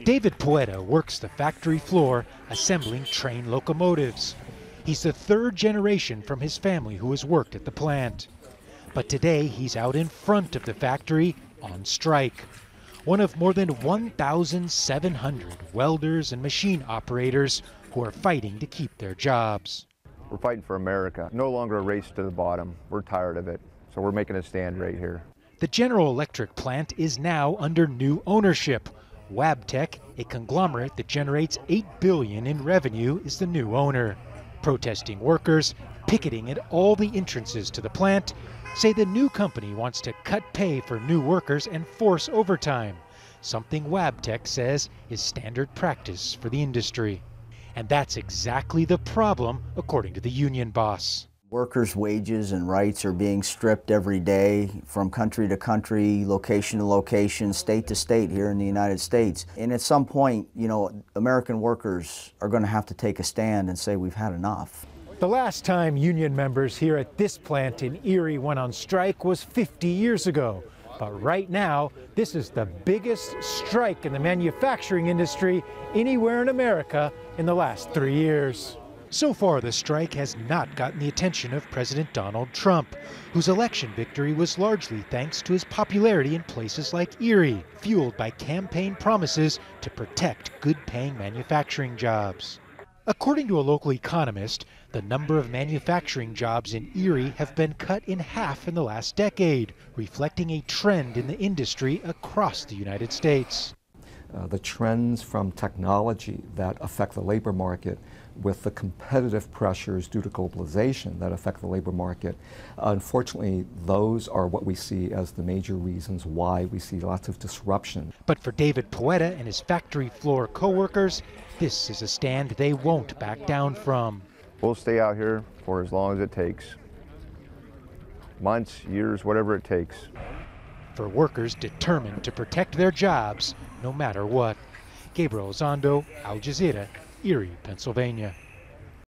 David POETA works the factory floor assembling train locomotives. He's the third generation from his family who has worked at the plant. But today he's out in front of the factory on strike. One of more than 1,700 welders and machine operators who are fighting to keep their jobs. We're fighting for America. No longer a race to the bottom. We're tired of it. So we're making a stand right here. The General Electric plant is now under new ownership. Wabtec, a conglomerate that generates $8 billion in revenue, is the new owner. Protesting workers, picketing at all the entrances to the plant, say the new company wants to cut pay for new workers and force overtime, something Wabtec says is standard practice for the industry. And that's exactly the problem, according to the union boss. Workers' wages and rights are being stripped every day from country to country, location to location, state to state here in the United States. And at some point, you know, American workers are going to have to take a stand and say we've had enough. The last time union members here at this plant in Erie went on strike was 50 years ago. But right now, this is the biggest strike in the manufacturing industry anywhere in America in the last 3 years. So far, the strike has not gotten the attention of President Donald Trump, whose election victory was largely thanks to his popularity in places like Erie, fueled by campaign promises to protect good-paying manufacturing jobs. According to a local economist, the number of manufacturing jobs in Erie have been cut in half in the last decade, reflecting a trend in the industry across the United States. The trends from technology that affect the labor market with the competitive pressures due to globalization that affect the labor market, unfortunately, those are what we see as the major reasons why we see lots of disruption. But for David POETA and his factory floor co-workers, this is a stand they won't back down from. We'll stay out here for as long as it takes. Months, years, whatever it takes. For workers determined to protect their jobs no matter what. Gabriel Elizondo, Al Jazeera, Erie, Pennsylvania.